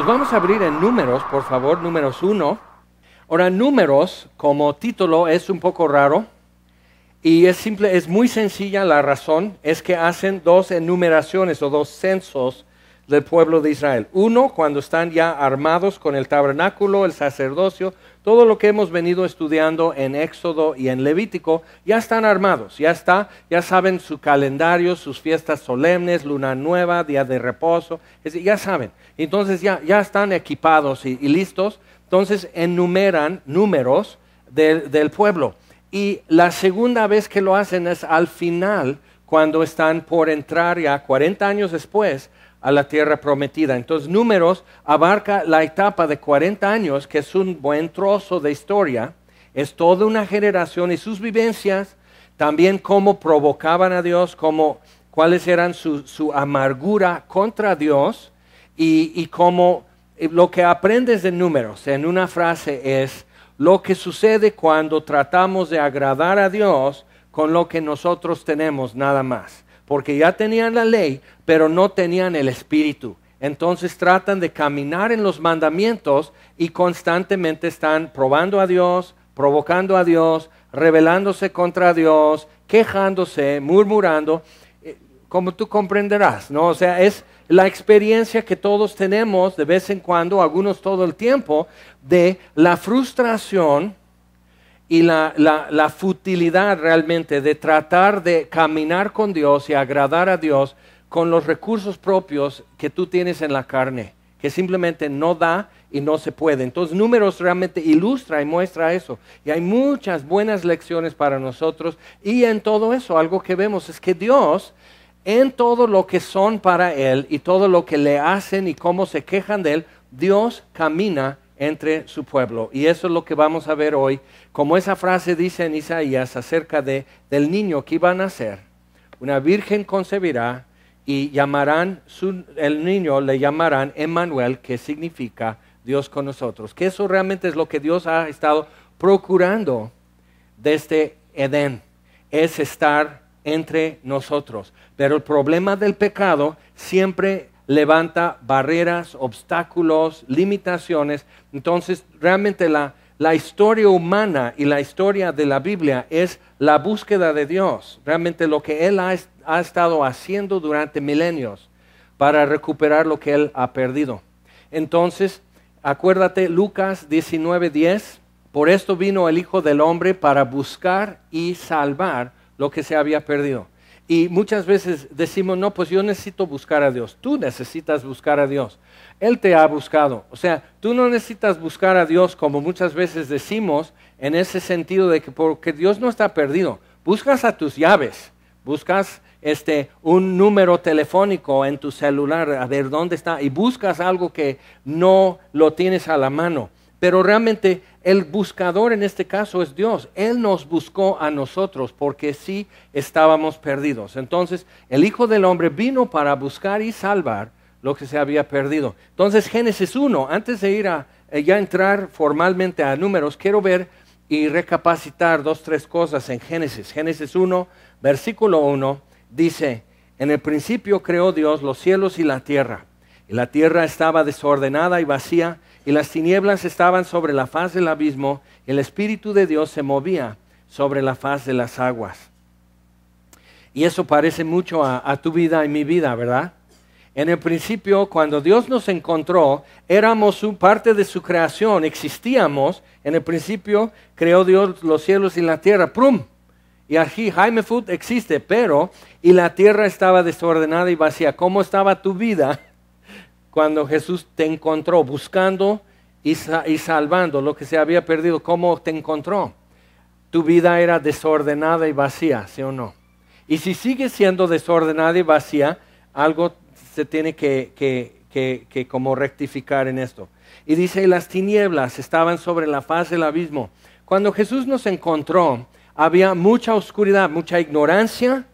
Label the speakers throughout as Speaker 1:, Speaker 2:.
Speaker 1: Nos vamos a abrir en Números, por favor, Números 1. Ahora, Números como título es un poco raro y es muy sencilla. La razón es que hacen dos enumeraciones o dos censos del pueblo de Israel. Uno, cuando están ya armados con el tabernáculo, el sacerdocio, todo lo que hemos venido estudiando en Éxodo y en Levítico, ya están armados, ya saben su calendario, sus fiestas solemnes, luna nueva, día de reposo, ya saben. Entonces ya están equipados y listos. Entonces enumeran números del pueblo. Y la segunda vez que lo hacen es al final, cuando están por entrar ya 40 años después a la tierra prometida. Entonces Números abarca la etapa de 40 años, que es un buen trozo de historia. Es toda una generación y sus vivencias, también cómo provocaban a Dios, cuáles eran su amargura contra Dios y cómo lo que aprendes de Números en una frase es lo que sucede cuando tratamos de agradar a Dios con lo que nosotros tenemos nada más. Porque ya tenían la ley, pero no tenían el Espíritu. Entonces tratan de caminar en los mandamientos y constantemente están probando a Dios, provocando a Dios, rebelándose contra Dios, quejándose, murmurando, como tú comprenderás, ¿no? O sea, es la experiencia que todos tenemos de vez en cuando, algunos todo el tiempo, de la frustración y la futilidad realmente de tratar de caminar con Dios y agradar a Dios con los recursos propios que tú tienes en la carne, que simplemente no da y no se puede. Entonces Números realmente ilustra y muestra eso. Y hay muchas buenas lecciones para nosotros. Y en todo eso, algo que vemos es que Dios, en todo lo que son para Él y todo lo que le hacen y cómo se quejan de Él, Dios camina entre su pueblo. Y eso es lo que vamos a ver hoy, como esa frase dice en Isaías acerca del niño que iba a nacer. Una virgen concebirá y el niño le llamarán Emmanuel, que significa Dios con nosotros. Que eso realmente es lo que Dios ha estado procurando desde Edén, es estar entre nosotros. Pero el problema del pecado siempre levanta barreras, obstáculos, limitaciones. Entonces realmente la historia humana y la historia de la Biblia es la búsqueda de Dios, realmente lo que Él ha estado haciendo durante milenios para recuperar lo que Él ha perdido. Entonces, acuérdate Lucas 19:10, por esto vino el Hijo del Hombre para buscar y salvar lo que se había perdido. Y muchas veces decimos, no, pues yo necesito buscar a Dios. Tú necesitas buscar a Dios. Él te ha buscado. O sea, tú no necesitas buscar a Dios como muchas veces decimos, en ese sentido de que porque Dios no está perdido. Buscas a tus llaves, buscas un número telefónico en tu celular, a ver dónde está, y buscas algo que no lo tienes a la mano. Pero realmente el buscador en este caso es Dios. Él nos buscó a nosotros porque sí estábamos perdidos. Entonces el Hijo del Hombre vino para buscar y salvar lo que se había perdido. Entonces Génesis 1, antes de ir ya entrar formalmente a Números, quiero ver y recapacitar 2-3 cosas en Génesis. Génesis 1, versículo 1, dice, en el principio creó Dios los cielos y la tierra estaba desordenada y vacía, y las tinieblas estaban sobre la faz del abismo, y el Espíritu de Dios se movía sobre la faz de las aguas. Y eso parece mucho a tu vida y mi vida, ¿verdad? En el principio, cuando Dios nos encontró, éramos parte de su creación, existíamos. En el principio creó Dios los cielos y la tierra, ¡prum! Y aquí Jaime Food existe, y la tierra estaba desordenada y vacía. ¿Cómo estaba tu vida cuando Jesús te encontró, buscando y salvando lo que se había perdido? ¿Cómo te encontró? Tu vida era desordenada y vacía, ¿sí o no? Y si sigue siendo desordenada y vacía, algo se tiene que como rectificar en esto. Y dice, las tinieblas estaban sobre la faz del abismo. Cuando Jesús nos encontró, había mucha oscuridad, mucha ignorancia,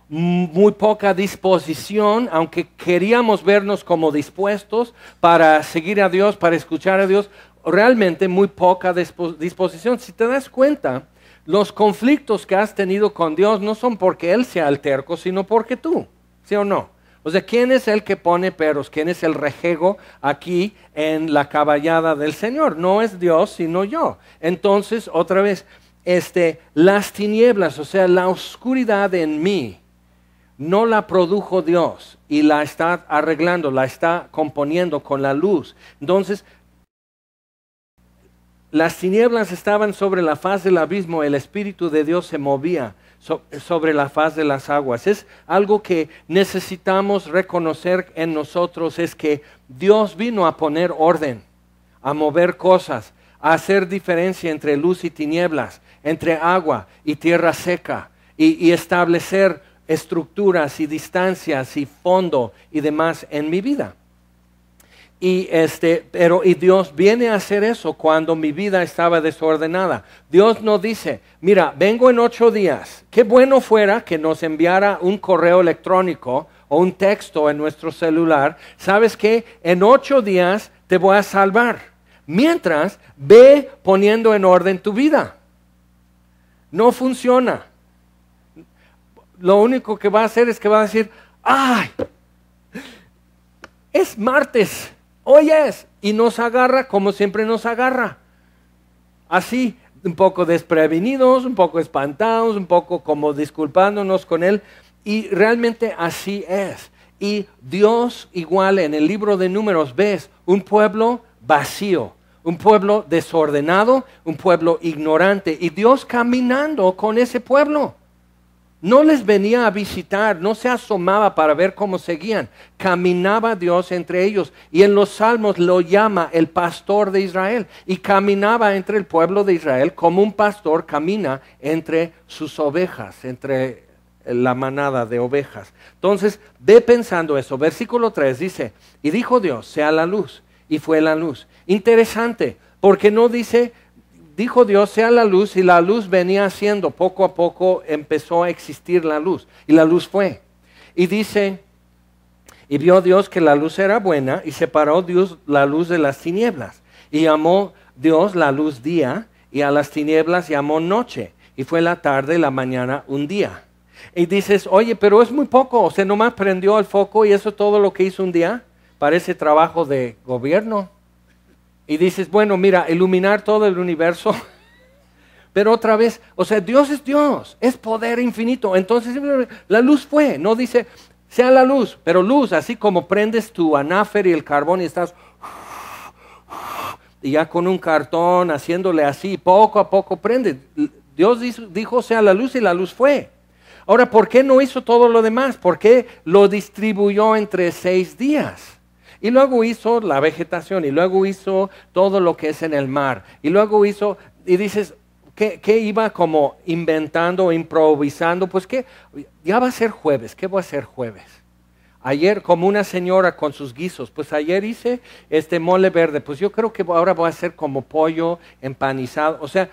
Speaker 1: muy poca disposición, aunque queríamos vernos como dispuestos para seguir a Dios, para escuchar a Dios, realmente muy poca disposición. Si te das cuenta, los conflictos que has tenido con Dios no son porque Él sea el terco, sino porque tú, ¿sí o no? O sea, ¿quién es el que pone peros? ¿Quién es el rejego aquí en la caballada del Señor? No es Dios, sino yo. Entonces, otra vez, las tinieblas, o sea, la oscuridad en mí, no la produjo Dios y la está arreglando, la está componiendo con la luz. Entonces, las tinieblas estaban sobre la faz del abismo, el Espíritu de Dios se movía sobre la faz de las aguas. Es algo que necesitamos reconocer en nosotros, es que Dios vino a poner orden, a mover cosas, a hacer diferencia entre luz y tinieblas, entre agua y tierra seca, y establecer estructuras y distancias y fondo y demás en mi vida. Y Dios viene a hacer eso cuando mi vida estaba desordenada. Dios no dice, mira, vengo en 8 días. Qué bueno fuera que nos enviara un correo electrónico o un texto en nuestro celular. ¿Sabes qué? En 8 días te voy a salvar. Mientras, ve poniendo en orden tu vida. No funciona. Lo único que va a hacer es que va a decir, ¡ay! Es martes. Hoy es, y nos agarra como siempre nos agarra. Así, un poco desprevenidos, un poco espantados, un poco como disculpándonos con Él. Y realmente así es. Y Dios igual en el libro de Números ves un pueblo vacío, un pueblo desordenado, un pueblo ignorante. Y Dios caminando con ese pueblo. No les venía a visitar, no se asomaba para ver cómo seguían. Caminaba Dios entre ellos. Y en los Salmos lo llama el pastor de Israel. Y caminaba entre el pueblo de Israel como un pastor camina entre sus ovejas, entre la manada de ovejas. Entonces, ve pensando eso. Versículo 3 dice, y dijo Dios, sea la luz. Y fue la luz. Interesante, porque no dice... Dijo Dios, sea la luz, y la luz venía siendo, poco a poco empezó a existir la luz, y la luz fue. Y dice, y vio Dios que la luz era buena, y separó Dios la luz de las tinieblas. Y llamó Dios la luz día, y a las tinieblas llamó noche, y fue la tarde y la mañana un día. Y dices, oye, pero es muy poco, o sea, nomás prendió el foco, y eso es todo lo que hizo un día. Parece trabajo de gobierno. Y dices, bueno, mira, iluminar todo el universo. Pero otra vez, o sea, Dios, es poder infinito. Entonces, la luz fue, no dice, sea la luz, pero luz, así como prendes tu anáfer y el carbón y estás, y ya con un cartón haciéndole así, poco a poco prende. Dios dijo, sea la luz, y la luz fue. Ahora, ¿por qué no hizo todo lo demás? ¿Por qué lo distribuyó entre 6 días? Y luego hizo la vegetación, y luego hizo todo lo que es en el mar. Y luego hizo, y dices, ¿qué iba como inventando, improvisando? Pues que ya va a ser jueves, ¿qué voy a hacer jueves? Ayer, como una señora con sus guisos, pues ayer hice mole verde, pues yo creo que ahora voy a hacer como pollo empanizado. O sea,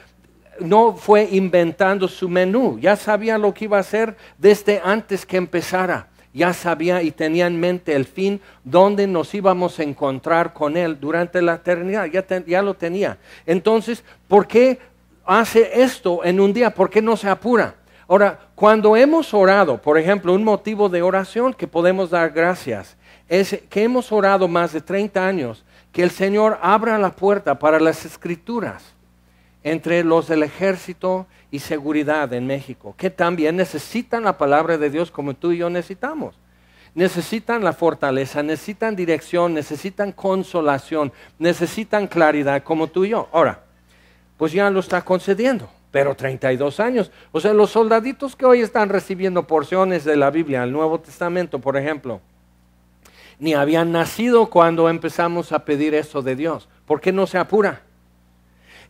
Speaker 1: no fue inventando su menú, ya sabía lo que iba a hacer desde antes que empezara. Ya sabía y tenía en mente el fin, donde nos íbamos a encontrar con Él durante la eternidad, ya lo tenía. Entonces, ¿por qué hace esto en un día? ¿Por qué no se apura? Ahora, cuando hemos orado, por ejemplo, un motivo de oración que podemos dar gracias, es que hemos orado más de 30 años, que el Señor abra la puerta para las Escrituras entre los del ejército y seguridad en México, que también necesitan la palabra de Dios como tú y yo necesitamos. Necesitan la fortaleza, necesitan dirección, necesitan consolación, necesitan claridad como tú y yo. Ahora, pues ya lo está concediendo, pero 32 años. O sea, los soldaditos que hoy están recibiendo porciones de la Biblia, el Nuevo Testamento, por ejemplo, ni habían nacido cuando empezamos a pedir eso de Dios. ¿Por qué no se apura?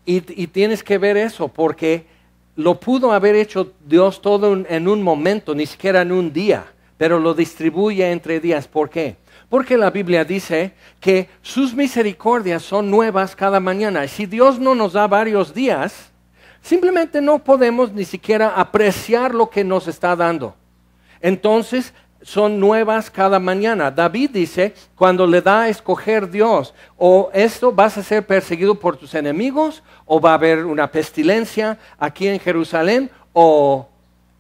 Speaker 1: Y tienes que ver eso, porque lo pudo haber hecho Dios todo en un momento, ni siquiera en un día, pero lo distribuye entre días. ¿Por qué? Porque la Biblia dice que sus misericordias son nuevas cada mañana. Y si Dios no nos da varios días, simplemente no podemos ni siquiera apreciar lo que nos está dando. Entonces, son nuevas cada mañana. David dice, cuando le da a escoger Dios, o esto vas a ser perseguido por tus enemigos, o va a haber una pestilencia aquí en Jerusalén, o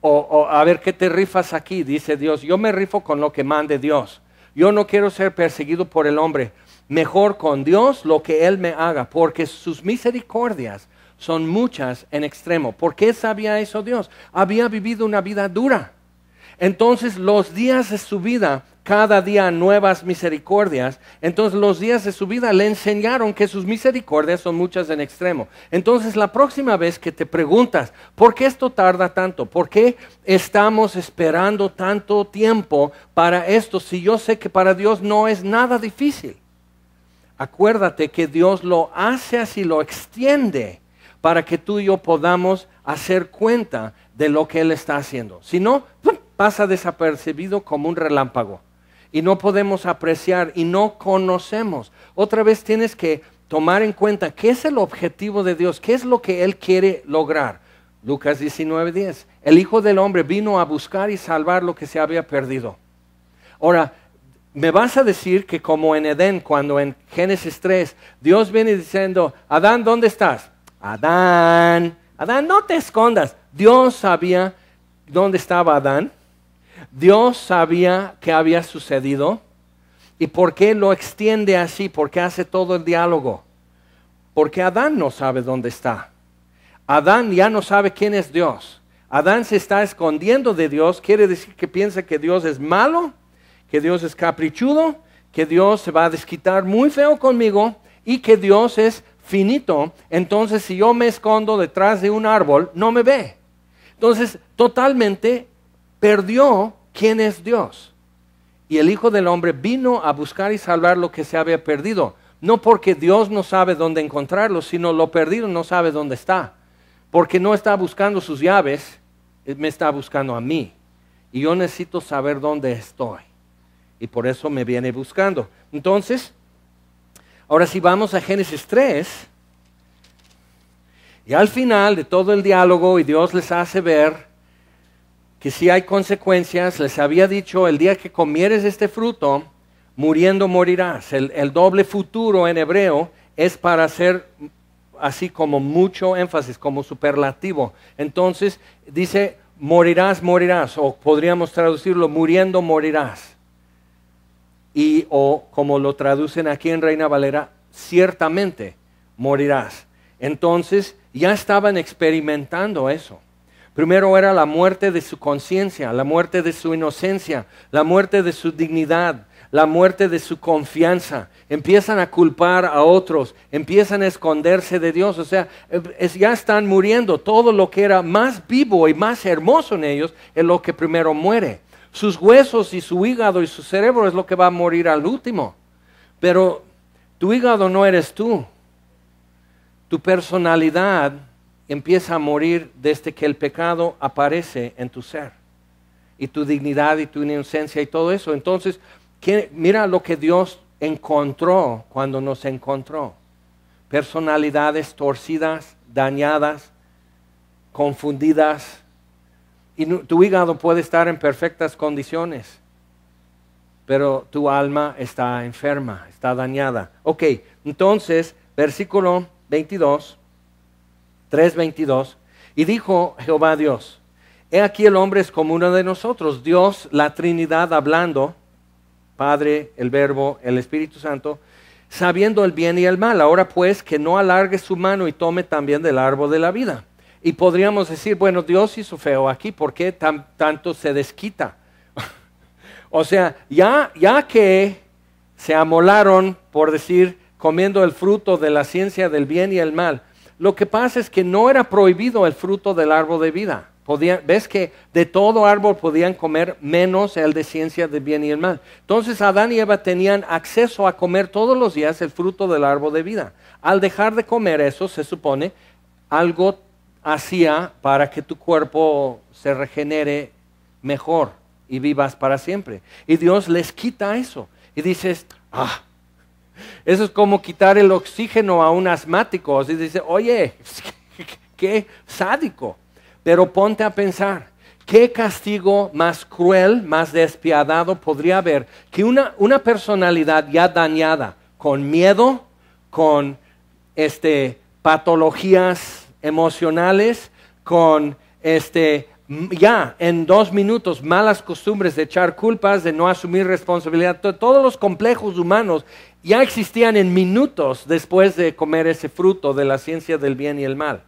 Speaker 1: O a ver qué te rifas aquí, dice Dios. Yo me rifo con lo que mande Dios. Yo no quiero ser perseguido por el hombre. Mejor con Dios lo que Él me haga, porque sus misericordias son muchas en extremo. ¿Por qué sabía eso Dios? Había vivido una vida dura. Entonces los días de su vida, cada día nuevas misericordias. Entonces los días de su vida le enseñaron que sus misericordias son muchas en extremo. Entonces la próxima vez que te preguntas, ¿por qué esto tarda tanto? ¿Por qué estamos esperando tanto tiempo para esto? Si yo sé que para Dios no es nada difícil. Acuérdate que Dios lo hace así, lo extiende para que tú y yo podamos hacer cuenta de lo que Él está haciendo. Si no, pasa desapercibido como un relámpago y no podemos apreciar y no conocemos. Otra vez tienes que tomar en cuenta qué es el objetivo de Dios, qué es lo que Él quiere lograr. Lucas 19:10, el Hijo del Hombre vino a buscar y salvar lo que se había perdido. Ahora, me vas a decir que como en Edén, cuando en Génesis 3, Dios viene diciendo, Adán, ¿dónde estás? Adán, no te escondas. Dios sabía dónde estaba Adán. Dios sabía qué había sucedido. ¿Y por qué lo extiende así? ¿Por qué hace todo el diálogo? Porque Adán no sabe dónde está. Adán ya no sabe quién es Dios. Adán se está escondiendo de Dios. Quiere decir que piensa que Dios es malo, que Dios es caprichudo, que Dios se va a desquitar muy feo conmigo y que Dios es finito. Entonces si yo me escondo detrás de un árbol, no me ve. Entonces totalmente perdió quién es Dios. Y el Hijo del Hombre vino a buscar y salvar lo que se había perdido. No porque Dios no sabe dónde encontrarlo, sino lo perdido no sabe dónde está. Porque no está buscando sus llaves, me está buscando a mí. Y yo necesito saber dónde estoy. Y por eso me viene buscando. Entonces, ahora si vamos a Génesis 3, y al final de todo el diálogo, y Dios les hace ver que si hay consecuencias, les había dicho, el día que comieres este fruto, muriendo morirás. El doble futuro en hebreo es para hacer así como mucho énfasis, como superlativo. Entonces dice, morirás, o podríamos traducirlo, muriendo morirás. O como lo traducen aquí en Reina Valera, ciertamente morirás. Entonces ya estaban experimentando eso. Primero era la muerte de su conciencia, la muerte de su inocencia, la muerte de su dignidad, la muerte de su confianza. Empiezan a culpar a otros, empiezan a esconderse de Dios. O sea, ya están muriendo. Todo lo que era más vivo y más hermoso en ellos es lo que primero muere. Sus huesos y su hígado y su cerebro es lo que va a morir al último. Pero tu hígado no eres tú. Tu personalidad empieza a morir desde que el pecado aparece en tu ser. Y tu dignidad y tu inocencia y todo eso. Entonces, mira lo que Dios encontró cuando nos encontró. Personalidades torcidas, dañadas, confundidas. Y tu hígado puede estar en perfectas condiciones, pero tu alma está enferma, está dañada. Ok, entonces, versículo 22, 3:22, y dijo Jehová Dios, he aquí el hombre es como uno de nosotros. Dios, la Trinidad hablando, Padre, el Verbo, el Espíritu Santo, sabiendo el bien y el mal. Ahora pues, que no alargue su mano y tome también del árbol de la vida. Y podríamos decir, bueno, Dios hizo feo aquí, ¿por qué tanto se desquita? O sea, ya que se amolaron, por decir, comiendo el fruto de la ciencia del bien y el mal, lo que pasa es que no era prohibido el fruto del árbol de vida. Ves que de todo árbol podían comer menos el de ciencia del bien y el mal. Entonces Adán y Eva tenían acceso a comer todos los días el fruto del árbol de vida. Al dejar de comer eso, se supone, algo hacía para que tu cuerpo se regenere mejor y vivas para siempre. Y Dios les quita eso. Y dices, eso es como quitar el oxígeno a un asmático. Y dice, oye, qué sádico. Pero ponte a pensar, ¿qué castigo más cruel, más despiadado podría haber que una personalidad ya dañada, con miedo, con patologías emocionales, con ya en 2 minutos, malas costumbres de echar culpas, de no asumir responsabilidad, todos los complejos humanos ya existían en minutos después de comer ese fruto de la ciencia del bien y el mal.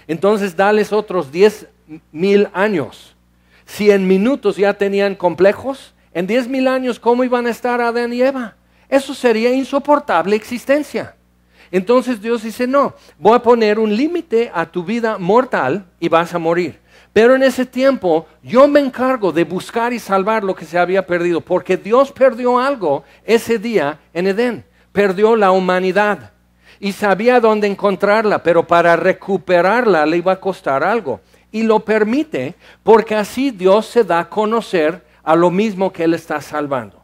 Speaker 1: Entonces, dales otros 10,000 años. Si en minutos ya tenían complejos, en 10,000 años, ¿cómo iban a estar Adán y Eva? Eso sería insoportable existencia. Entonces Dios dice, no, voy a poner un límite a tu vida mortal y vas a morir. Pero en ese tiempo yo me encargo de buscar y salvar lo que se había perdido, porque Dios perdió algo ese día en Edén, perdió la humanidad y sabía dónde encontrarla, pero para recuperarla le iba a costar algo. Y lo permite porque así Dios se da a conocer a lo mismo que Él está salvando.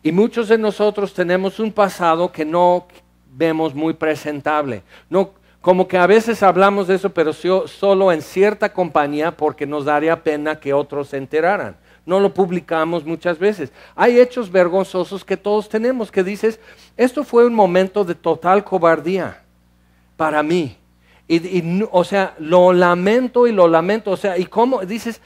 Speaker 1: Y muchos de nosotros tenemos un pasado que no vemos muy presentable. No, como que a veces hablamos de eso, pero solo en cierta compañía porque nos daría pena que otros se enteraran. No lo publicamos muchas veces. Hay hechos vergonzosos que todos tenemos, que dices, esto fue un momento de total cobardía para mí. O sea, lo lamento, o sea, y cómo dices,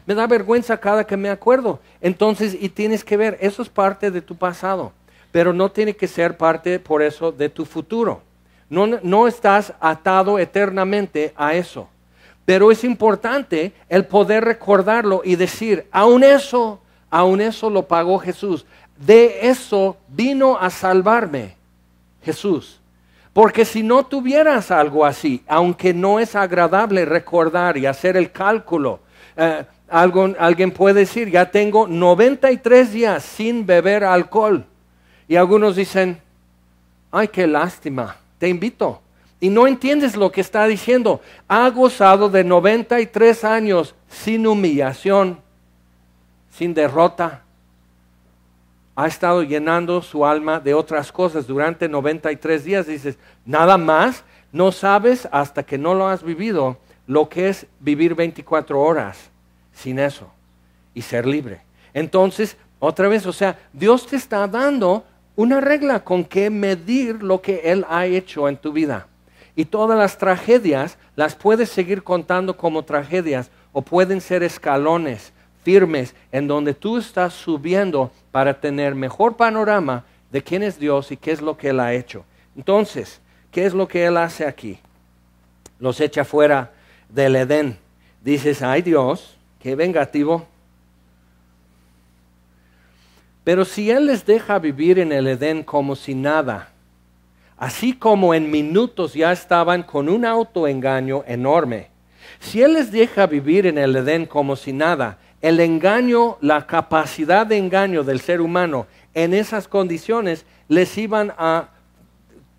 Speaker 1: me da vergüenza cada que me acuerdo. Entonces, y tienes que ver, eso es parte de tu pasado, pero no tiene que ser parte por eso de tu futuro. No estás atado eternamente a eso. Pero es importante el poder recordarlo y decir, aún eso lo pagó Jesús. De eso vino a salvarme Jesús. Porque si no tuvieras algo así, aunque no es agradable recordar y hacer el cálculo, alguien puede decir, ya tengo 93 días sin beber alcohol. Y algunos dicen, ay, qué lástima, te invito. Y no entiendes lo que está diciendo. Ha gozado de 93 años sin humillación, sin derrota. Ha estado llenando su alma de otras cosas durante 93 días. Dices, nada más, no sabes hasta que no lo has vivido lo que es vivir 24 horas sin eso y ser libre. Entonces, otra vez, o sea, Dios te está dando una regla con que medir lo que Él ha hecho en tu vida. Y todas las tragedias las puedes seguir contando como tragedias o pueden ser escalones firmes en donde tú estás subiendo para tener mejor panorama de quién es Dios y qué es lo que Él ha hecho. Entonces, ¿qué es lo que Él hace aquí? Los echa fuera del Edén. Dices, ay Dios, qué vengativo. Pero si Él les deja vivir en el Edén como si nada, así como en minutos ya estaban con un autoengaño enorme, si Él les deja vivir en el Edén como si nada, el engaño, la capacidad de engaño del ser humano en esas condiciones les iban a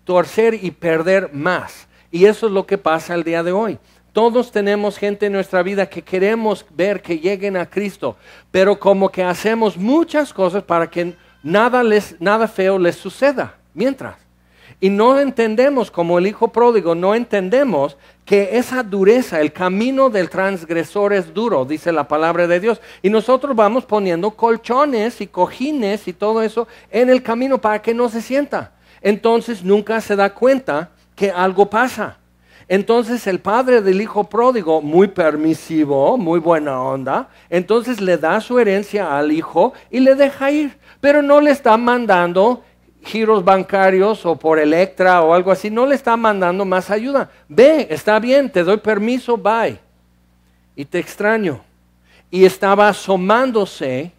Speaker 1: torcer y perder más. Y eso es lo que pasa el día de hoy. Todos tenemos gente en nuestra vida que queremos ver que lleguen a Cristo, pero como que hacemos muchas cosas para que nada feo les suceda mientras. Y no entendemos, como el hijo pródigo, no entendemos que esa dureza, el camino del transgresor es duro, dice la palabra de Dios. Y nosotros vamos poniendo colchones y cojines y todo eso en el camino para que no se sienta. Entonces nunca se da cuenta que algo pasa. Entonces el padre del hijo pródigo, muy permisivo, muy buena onda, entonces le da su herencia al hijo y le deja ir. Pero no le está mandando giros bancarios o por Electra o algo así, no le está mandando más ayuda. Ve, está bien, te doy permiso, bye. Y te extraño. Y estaba asomándose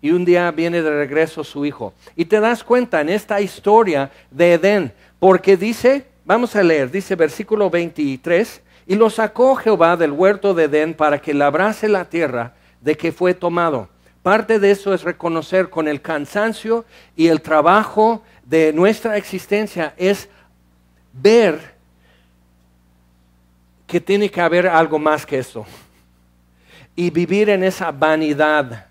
Speaker 1: y un día viene de regreso su hijo. Y te das cuenta en esta historia de Edén, porque dice, vamos a leer, dice versículo 23, y lo sacó Jehová del huerto de Edén para que labrase la tierra de que fue tomado. Parte de eso es reconocer con el cansancio y el trabajo de nuestra existencia, es ver que tiene que haber algo más que eso. Y vivir en esa vanidad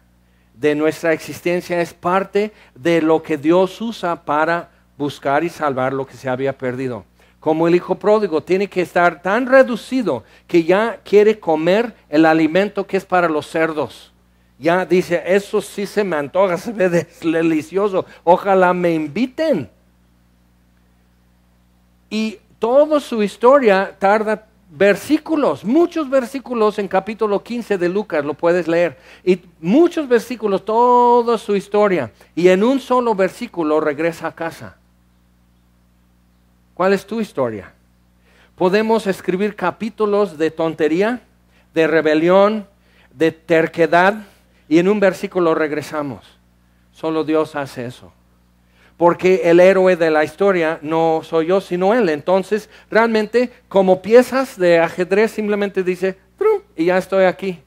Speaker 1: de nuestra existencia es parte de lo que Dios usa para buscar y salvar lo que se había perdido. Como el hijo pródigo tiene que estar tan reducido que ya quiere comer el alimento que es para los cerdos. Ya dice, eso sí se me antoja, se ve delicioso, ojalá me inviten. Y toda su historia tarda versículos, muchos versículos en capítulo 15 de Lucas, lo puedes leer. Y muchos versículos, toda su historia. Y en un solo versículo regresa a casa. ¿Cuál es tu historia? Podemos escribir capítulos de tontería, de rebelión, de terquedad, y en un versículo regresamos. Solo Dios hace eso. Porque el héroe de la historia no soy yo, sino Él. Entonces, realmente, como piezas de ajedrez, simplemente dice, ¡trum! Y ya estoy aquí.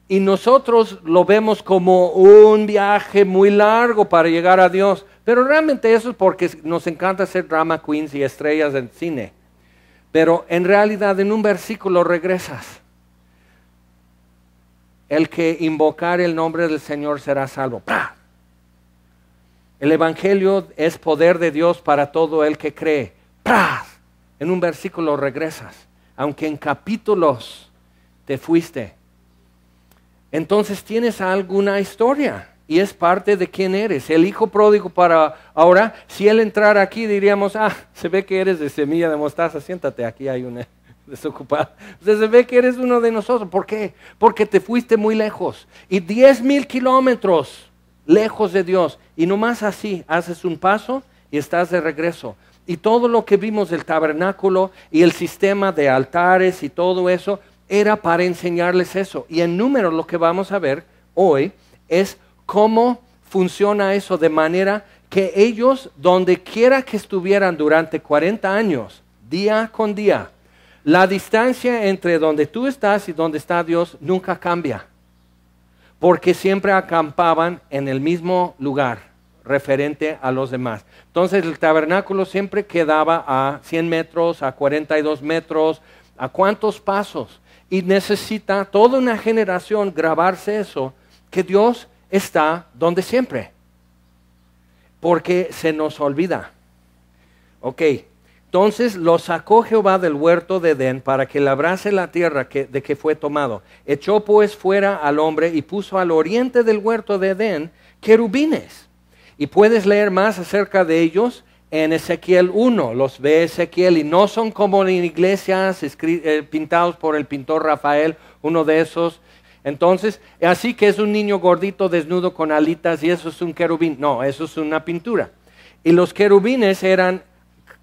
Speaker 1: Y nosotros lo vemos como un viaje muy largo para llegar a Dios. Pero realmente eso es porque nos encanta ser drama queens y estrellas del cine. Pero en realidad, en un versículo regresas. El que invocar el nombre del Señor será salvo. ¡Pah! El Evangelio es poder de Dios para todo el que cree. ¡Pras! En un versículo regresas, aunque en capítulos te fuiste. Entonces tienes alguna historia y es parte de quién eres. El hijo pródigo para ahora, si él entrara aquí diríamos, se ve que eres de semilla de mostaza, siéntate, aquí hay una desocupada. Se ve que eres uno de nosotros. ¿Por qué? Porque te fuiste muy lejos y 10,000 kilómetros lejos de Dios, y nomás así haces un paso y estás de regreso. Y todo lo que vimos del tabernáculo y el sistema de altares y todo eso era para enseñarles eso. Y en Números lo que vamos a ver hoy es cómo funciona eso, de manera que ellos, donde quiera que estuvieran durante 40 años, día con día, la distancia entre donde tú estás y donde está Dios nunca cambia. Porque siempre acampaban en el mismo lugar, referente a los demás. Entonces el tabernáculo siempre quedaba a 100 metros, a 42 metros, ¿a cuántos pasos? Y necesita toda una generación grabarse eso, que Dios está donde siempre. Porque se nos olvida. Ok. Entonces lo sacó Jehová del huerto de Edén para que labrase la tierra de que fue tomado. Echó pues fuera al hombre y puso al oriente del huerto de Edén querubines. Y puedes leer más acerca de ellos en Ezequiel 1. Los ve Ezequiel y no son como en iglesias pintados por el pintor Rafael, uno de esos. Entonces, así que es un niño gordito desnudo con alitas y eso es un querubín. No, eso es una pintura. Y los querubines eran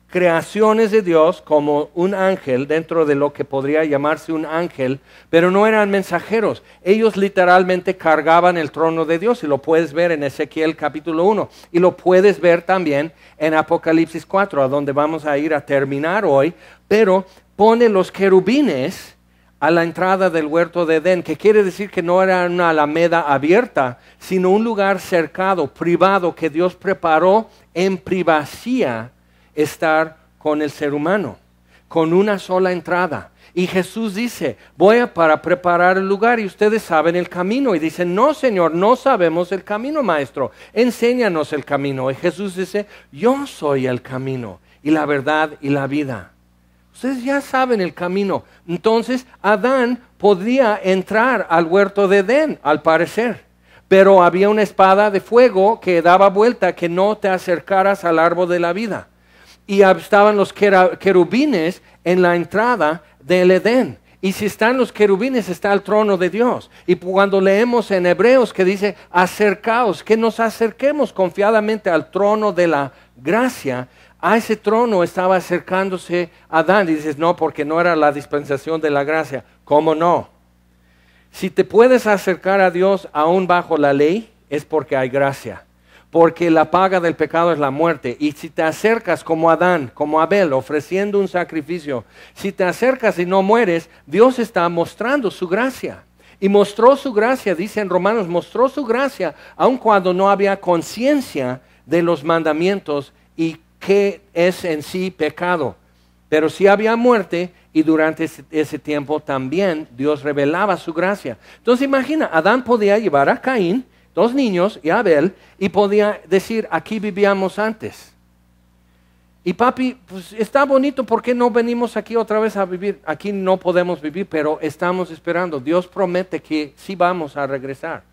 Speaker 1: creaciones de Dios como un ángel, dentro de lo que podría llamarse un ángel, pero no eran mensajeros. Ellos literalmente cargaban el trono de Dios, y lo puedes ver en Ezequiel capítulo 1, y lo puedes ver también en Apocalipsis 4, a donde vamos a ir a terminar hoy, pero pone los querubines a la entrada del huerto de Edén, que quiere decir que no era una alameda abierta, sino un lugar cercado, privado, que Dios preparó en privacidad, estar con el ser humano, con una sola entrada. Y Jesús dice, voy para preparar el lugar y ustedes saben el camino. Y dicen, no Señor, no sabemos el camino, maestro, enséñanos el camino. Y Jesús dice, yo soy el camino y la verdad y la vida. Ustedes ya saben el camino. Entonces Adán podía entrar al huerto de Edén, al parecer, pero había una espada de fuego que daba vuelta, que no te acercaras al árbol de la vida. Y estaban los querubines en la entrada del Edén. Y si están los querubines, está el trono de Dios. Y cuando leemos en Hebreos que dice, acercaos, que nos acerquemos confiadamente al trono de la gracia, a ese trono estaba acercándose Adán. Y dices, no, porque no era la dispensación de la gracia. ¿Cómo no? Si te puedes acercar a Dios aún bajo la ley, es porque hay gracia. Porque la paga del pecado es la muerte. Y si te acercas como Adán, como Abel, ofreciendo un sacrificio, si te acercas y no mueres, Dios está mostrando su gracia. Y mostró su gracia, dice en Romanos, mostró su gracia, aun cuando no había conciencia de los mandamientos y qué es en sí pecado. Pero sí había muerte, y durante ese tiempo también Dios revelaba su gracia. Entonces imagina, Adán podía llevar a Caín, 2 niños y Abel, y podía decir, aquí vivíamos antes. Y papi, pues está bonito, ¿por qué no venimos aquí otra vez a vivir? Aquí no podemos vivir, pero estamos esperando. Dios promete que sí vamos a regresar.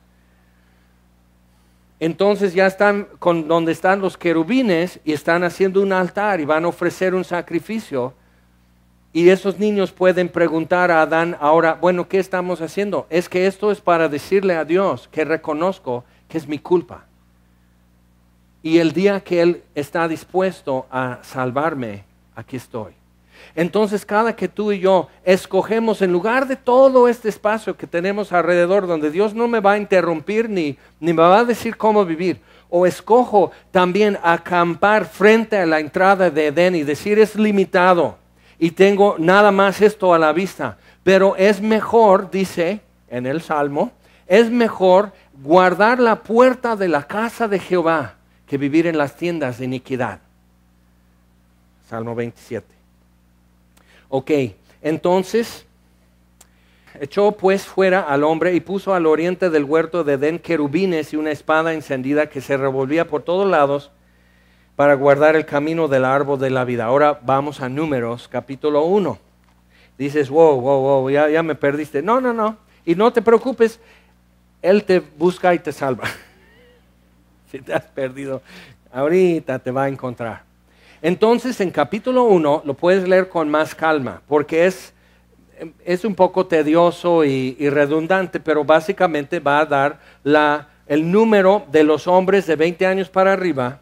Speaker 1: Entonces ya están donde están los querubines y están haciendo un altar y van a ofrecer un sacrificio. Y esos niños pueden preguntar a Adán ahora, bueno, ¿qué estamos haciendo? Es que esto es para decirle a Dios que reconozco que es mi culpa. Y el día que Él está dispuesto a salvarme, aquí estoy. Entonces, cada que tú y yo escogemos, en lugar de todo este espacio que tenemos alrededor, donde Dios no me va a interrumpir ni me va a decir cómo vivir, o escojo también acampar frente a la entrada de Edén y decir es limitado y tengo nada más esto a la vista, pero es mejor, dice en el Salmo, es mejor guardar la puerta de la casa de Jehová que vivir en las tiendas de iniquidad. Salmo 27. Ok, entonces echó pues fuera al hombre y puso al oriente del huerto de Edén querubines y una espada encendida que se revolvía por todos lados para guardar el camino del árbol de la vida. Ahora vamos a Números, capítulo 1. Dices, wow, ya me perdiste. No. Y no te preocupes, Él te busca y te salva. Si te has perdido, ahorita te va a encontrar. Entonces, en capítulo 1 lo puedes leer con más calma, porque es un poco tedioso y redundante, pero básicamente va a dar el número de los hombres de 20 años para arriba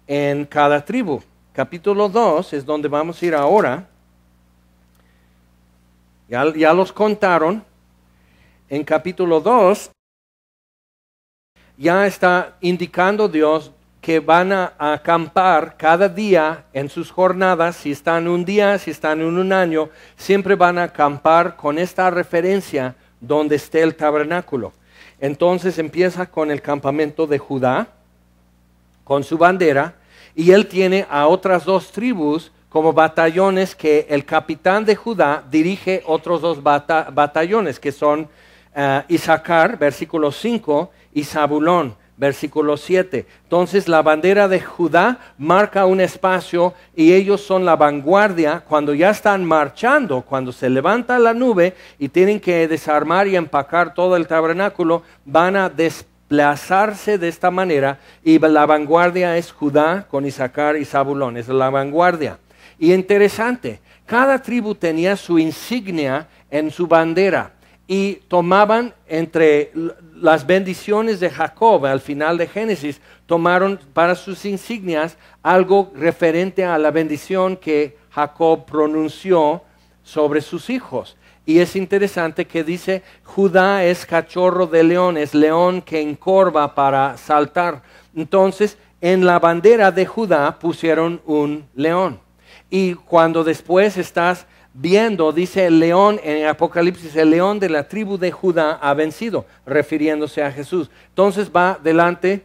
Speaker 1: en cada tribu. Capítulo 2 es donde vamos a ir ahora. Ya los contaron. En capítulo 2 ya está indicando Dios que van a acampar cada día en sus jornadas, si están un día, si están en un año, siempre van a acampar con esta referencia donde esté el tabernáculo. Entonces empieza con el campamento de Judá, con su bandera, y él tiene a otras dos tribus como batallones que el capitán de Judá dirige otros dos batallones, que son Isaacar, versículo 5, y Zabulón, versículo 7. Entonces la bandera de Judá marca un espacio y ellos son la vanguardia cuando ya están marchando, cuando se levanta la nube y tienen que desarmar y empacar todo el tabernáculo, van a desplazarse de esta manera y la vanguardia es Judá con Isaacar y Zabulón, es la vanguardia. Y interesante, cada tribu tenía su insignia en su bandera. Y tomaban entre las bendiciones de Jacob, al final de Génesis, tomaron para sus insignias algo referente a la bendición que Jacob pronunció sobre sus hijos. Y es interesante que dice, Judá es cachorro de león, es león que encorva para saltar. Entonces, en la bandera de Judá pusieron un león. Y cuando después estás viendo, dice el león en Apocalipsis, el león de la tribu de Judá ha vencido, refiriéndose a Jesús. Entonces va delante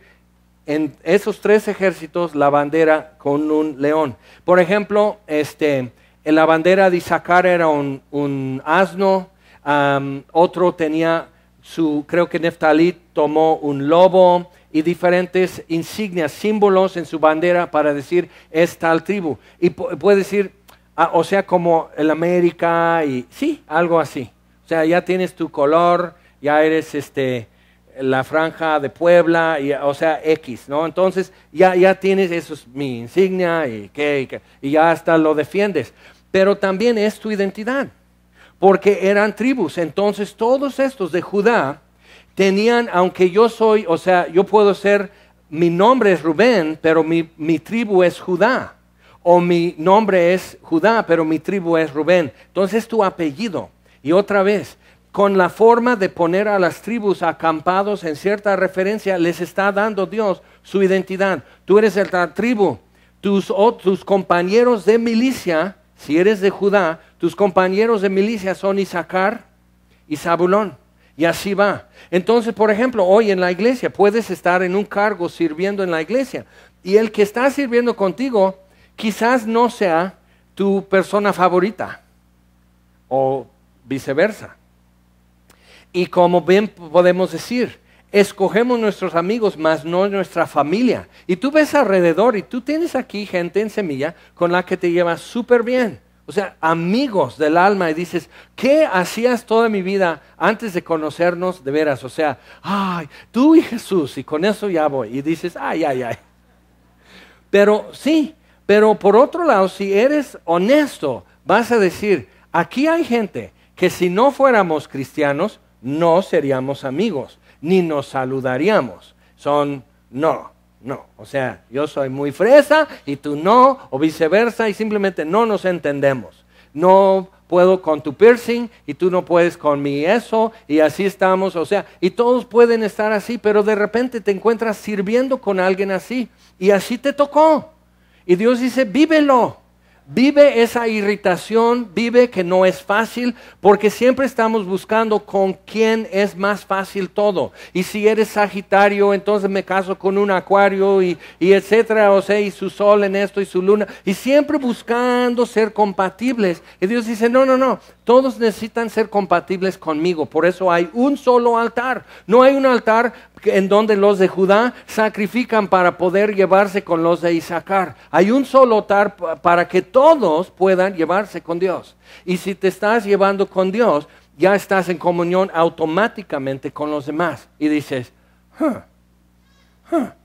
Speaker 1: en esos tres ejércitos la bandera con un león. Por ejemplo, en la bandera de Isaacar era un asno, otro tenía creo que Neftalí tomó un lobo y diferentes insignias, símbolos en su bandera para decir es tal tribu. Y puede decir, o sea, como el América y sí, algo así. O sea, ya tienes tu color, ya eres la franja de Puebla, o sea, X, ¿no? Entonces, ya tienes, eso es mi insignia y ya hasta lo defiendes. Pero también es tu identidad, porque eran tribus. Entonces, todos estos de Judá tenían, aunque yo soy, o sea, yo puedo ser, mi nombre es Rubén, pero mi tribu es Judá. O mi nombre es Judá, pero mi tribu es Rubén. Entonces es tu apellido. Y otra vez, con la forma de poner a las tribus acampados en cierta referencia, les está dando Dios su identidad. Tú eres la tribu. Tus compañeros de milicia, si eres de Judá, tus compañeros de milicia son Isaacar y Zabulón. Y así va. Entonces, por ejemplo, hoy en la iglesia puedes estar en un cargo sirviendo en la iglesia. Y el que está sirviendo contigo quizás no sea tu persona favorita o viceversa. Y como bien podemos decir, escogemos nuestros amigos, mas no nuestra familia. Y tú ves alrededor y tú tienes aquí gente en Semilla con la que te llevas súper bien. O sea, amigos del alma y dices, ¿qué hacías toda mi vida antes de conocernos de veras? O sea, ay, tú y Jesús y con eso ya voy. Y dices, ay. Pero sí. Pero por otro lado, si eres honesto, vas a decir, aquí hay gente que si no fuéramos cristianos, no seríamos amigos, ni nos saludaríamos. No. O sea, yo soy muy fresa y tú no, o viceversa, y simplemente no nos entendemos. No puedo con tu piercing y tú no puedes con mi eso, y así estamos, o sea, y todos pueden estar así, pero de repente te encuentras sirviendo con alguien así, y así te tocó. Y Dios dice, vívelo. Vive esa irritación, vive que no es fácil, porque siempre estamos buscando con quién es más fácil todo. Y si eres Sagitario, entonces me caso con un Acuario y etcétera, o sea, y su sol en esto y su luna. Y siempre buscando ser compatibles. Y Dios dice, no, todos necesitan ser compatibles conmigo. Por eso hay un solo altar. No hay un altar en donde los de Judá sacrifican para poder llevarse con los de Isaacar. Hay un solo altar para que todos puedan llevarse con Dios. Y si te estás llevando con Dios, ya estás en comunión automáticamente con los demás. Y dices,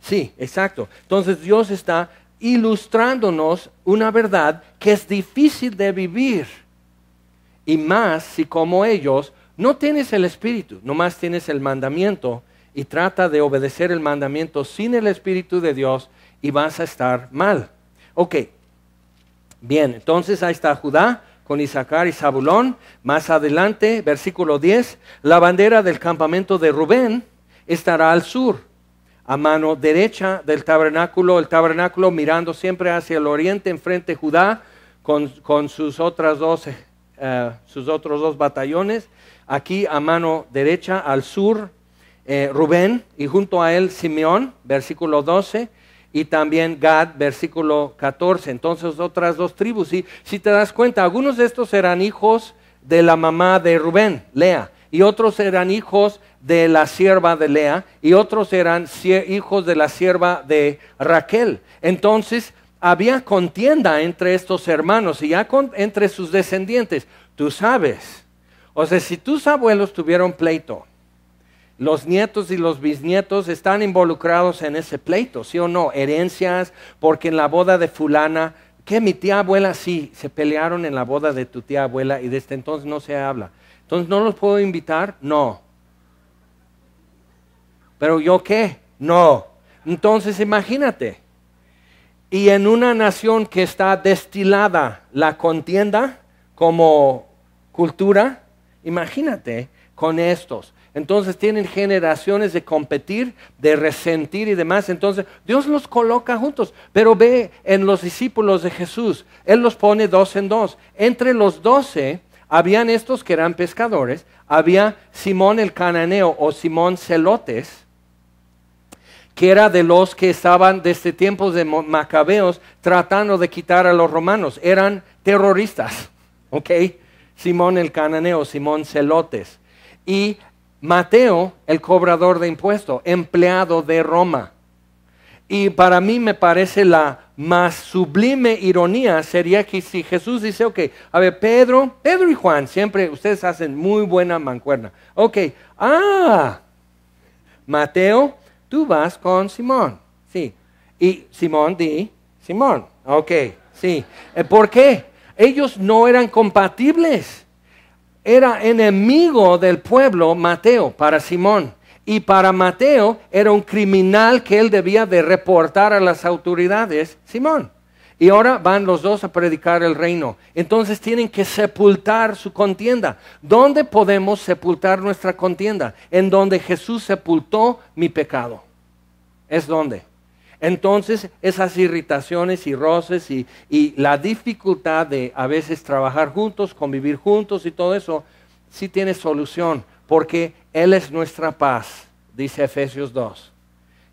Speaker 1: sí, exacto. Entonces Dios está ilustrándonos una verdad que es difícil de vivir. Y más si como ellos no tienes el Espíritu, nomás tienes el mandamiento, y trata de obedecer el mandamiento sin el Espíritu de Dios y vas a estar mal. Ok, bien, entonces ahí está Judá con Isaacar y Zabulón. Más adelante, versículo 10, la bandera del campamento de Rubén estará al sur, a mano derecha del tabernáculo, el tabernáculo mirando siempre hacia el oriente, enfrente Judá con sus otros dos batallones, aquí a mano derecha al sur, Rubén, y junto a él Simeón, versículo 12, y también Gad, versículo 14. Entonces otras dos tribus, y si te das cuenta, algunos de estos eran hijos de la mamá de Rubén, Lea, y otros eran hijos de la sierva de Lea, y otros eran hijos de la sierva de Raquel. Entonces había contienda entre estos hermanos y ya entre sus descendientes. Tú sabes, o sea, si tus abuelos tuvieron pleito, los nietos y los bisnietos están involucrados en ese pleito, ¿sí o no? Herencias, porque en la boda de fulana, que mi tía abuela, sí, se pelearon en la boda de tu tía abuela y desde entonces no se habla. Entonces, ¿no los puedo invitar? No. ¿Pero yo qué? No. Entonces, imagínate. Y en una nación que está destilada la contienda como cultura, imagínate con estos. Entonces tienen generaciones de competir, de resentir y demás. Entonces Dios los coloca juntos. Pero ve en los discípulos de Jesús, Él los pone 2 en 2. Entre los 12 habían estos que eran pescadores, había Simón el cananeo o Simón Celotes, que era de los que estaban desde tiempos de Macabeos tratando de quitar a los romanos. Eran terroristas, ¿ok? Simón el cananeo, Simón Celotes. Y Mateo, el cobrador de impuestos, empleado de Roma. Y para mí me parece la más sublime ironía sería que si Jesús dice, ok, a ver, Pedro y Juan, siempre ustedes hacen muy buena mancuerna. Ok, Mateo, tú vas con Simón, sí. Y Simón, Simón, ok, sí. ¿Por qué? Ellos no eran compatibles. Era enemigo del pueblo Mateo para Simón. Y para Mateo era un criminal que él debía de reportar a las autoridades, Simón. Y ahora van los dos a predicar el reino. Entonces tienen que sepultar su contienda. ¿Dónde podemos sepultar nuestra contienda? En donde Jesús sepultó mi pecado. ¿Es donde? Entonces esas irritaciones y roces y la dificultad de a veces trabajar juntos, convivir juntos y todo eso, sí tiene solución, porque Él es nuestra paz, dice Efesios 2.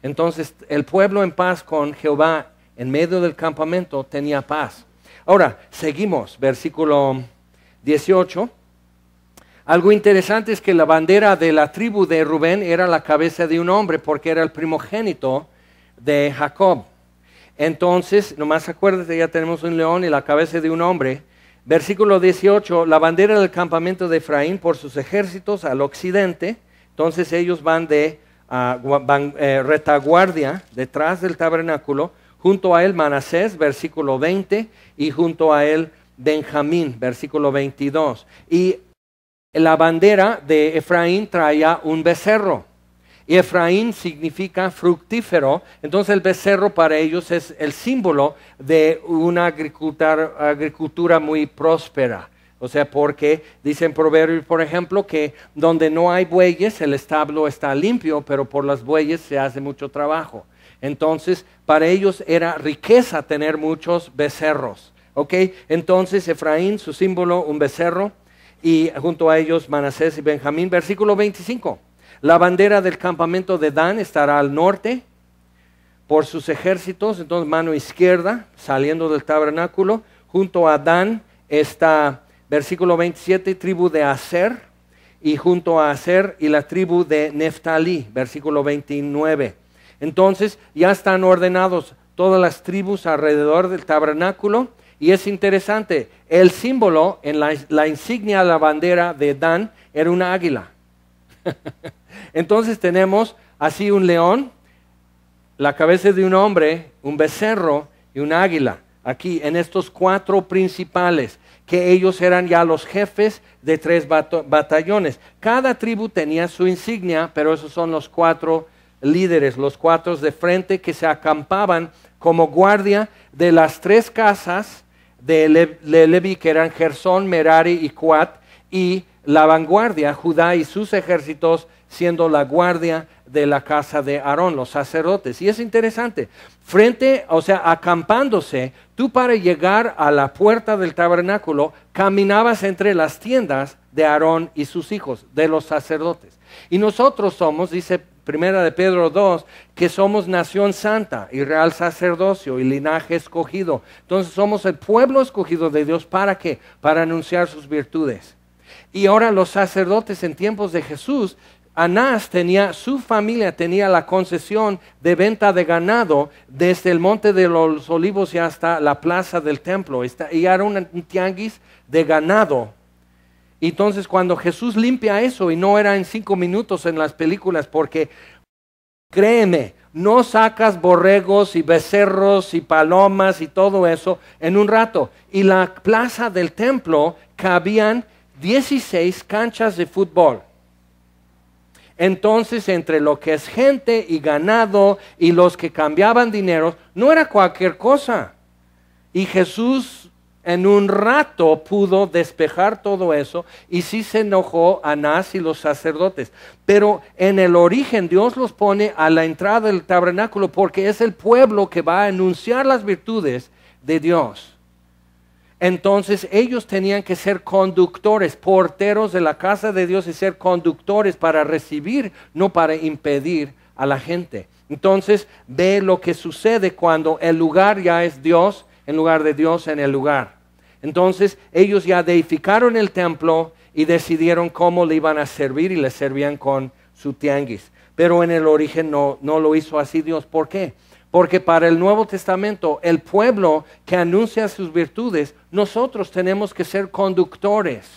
Speaker 1: Entonces el pueblo en paz con Jehová en medio del campamento tenía paz. Ahora, seguimos, versículo 18. Algo interesante es que la bandera de la tribu de Rubén era la cabeza de un hombre, porque era el primogénito de Jacob. Entonces, nomás acuérdate, ya tenemos un león y la cabeza de un hombre. Versículo 18, la bandera del campamento de Efraín por sus ejércitos al occidente. Entonces ellos van de retaguardia detrás del tabernáculo. Junto a él Manasés, versículo 20, y junto a él Benjamín, versículo 22. Y la bandera de Efraín traía un becerro. Y Efraín significa fructífero, entonces el becerro para ellos es el símbolo de una agricultura muy próspera. O sea, porque dicen Proverbios, por ejemplo, que donde no hay bueyes, el establo está limpio, pero por las bueyes se hace mucho trabajo. Entonces, para ellos era riqueza tener muchos becerros. ¿Ok? Entonces, Efraín, su símbolo, un becerro, y junto a ellos Manasés y Benjamín. Versículo 25. La bandera del campamento de Dan estará al norte por sus ejércitos, entonces mano izquierda, saliendo del tabernáculo. Junto a Dan está, versículo 27, tribu de Aser, y junto a Aser y la tribu de Neftalí, versículo 29. Entonces ya están ordenados todas las tribus alrededor del tabernáculo, y es interesante, el símbolo en la insignia de la bandera de Dan era una águila. Entonces tenemos así un león, la cabeza de un hombre, un becerro y un águila. Aquí en estos 4 principales, que ellos eran ya los jefes de 3 batallones. Cada tribu tenía su insignia, pero esos son los 4 líderes, los 4 de frente que se acampaban como guardia de las 3 casas de Leví, que eran Gersón, Merari y Coat, y la vanguardia, Judá y sus ejércitos, siendo la guardia de la casa de Aarón, los sacerdotes. Y es interesante, acampándose, tú para llegar a la puerta del tabernáculo, caminabas entre las tiendas de Aarón y sus hijos, de los sacerdotes. Y nosotros somos, dice Primera de Pedro 2, que somos nación santa y real sacerdocio y linaje escogido. Entonces somos el pueblo escogido de Dios, ¿para qué? Para anunciar sus virtudes. Y ahora los sacerdotes en tiempos de Jesús, Anás su familia tenía la concesión de venta de ganado desde el monte de los olivos y hasta la plaza del templo. Y era un tianguis de ganado. Entonces cuando Jesús limpia eso, y no era en 5 minutos en las películas, porque créeme, no sacas borregos y becerros y palomas y todo eso en un rato. Y la plaza del templo cabían 16 canchas de fútbol. Entonces, entre lo que es gente y ganado y los que cambiaban dinero, no era cualquier cosa. Y Jesús en un rato pudo despejar todo eso, y sí se enojó Anás y los sacerdotes. Pero en el origen Dios los pone a la entrada del tabernáculo porque es el pueblo que va a anunciar las virtudes de Dios. Entonces ellos tenían que ser conductores, porteros de la casa de Dios, y ser conductores para recibir, no para impedir a la gente. Entonces ve lo que sucede cuando el lugar ya es Dios, en lugar de Dios en el lugar. Entonces ellos ya deificaron el templo y decidieron cómo le iban a servir, y le servían con su tianguis. Pero en el origen no lo hizo así Dios. ¿Por qué? Porque para el Nuevo Testamento, el pueblo que anuncia sus virtudes, nosotros tenemos que ser conductores,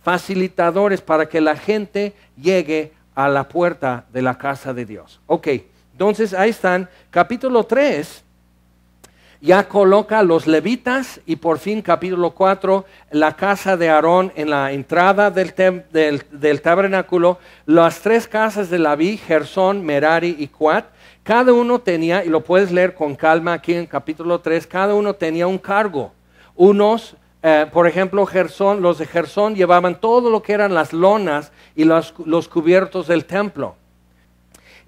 Speaker 1: facilitadores para que la gente llegue a la puerta de la casa de Dios. Ok, entonces ahí están, capítulo 3, ya coloca a los levitas, y por fin capítulo 4, la casa de Aarón en la entrada del tabernáculo, las 3 casas de Leví, Gersón, Merari y Coat. Cada uno tenía, y lo puedes leer con calma aquí en capítulo 3, cada uno tenía un cargo. Unos, por ejemplo, los de Gersón llevaban todo lo que eran las lonas y los cubiertos del templo.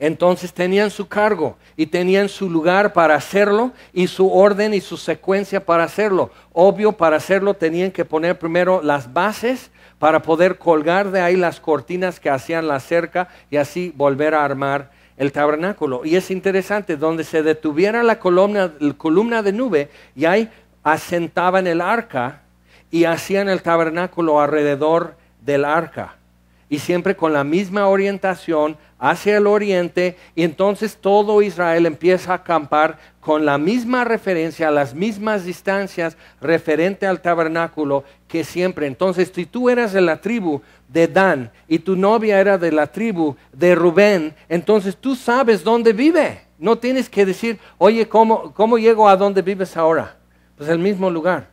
Speaker 1: Entonces tenían su cargo y tenían su lugar para hacerlo, y su orden y su secuencia para hacerlo. Obvio, para hacerlo tenían que poner primero las bases para poder colgar de ahí las cortinas que hacían la cerca, y así volver a armar el tabernáculo. Y es interesante, donde se detuviera la columna de nube, y ahí asentaban el arca y hacían el tabernáculo alrededor del arca, y siempre con la misma orientación hacia el oriente. Y entonces todo Israel empieza a acampar con la misma referencia, a las mismas distancias referente al tabernáculo que siempre. Entonces, si tú eras de la tribu de Dan y tu novia era de la tribu de Rubén, entonces tú sabes dónde vive. No tienes que decir, oye, ¿cómo llego a donde vives ahora? Pues el mismo lugar.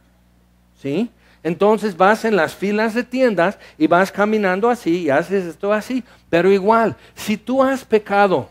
Speaker 1: ¿sí? Entonces vas en las filas de tiendas y vas caminando así y haces esto así. Pero igual, si tú has pecado,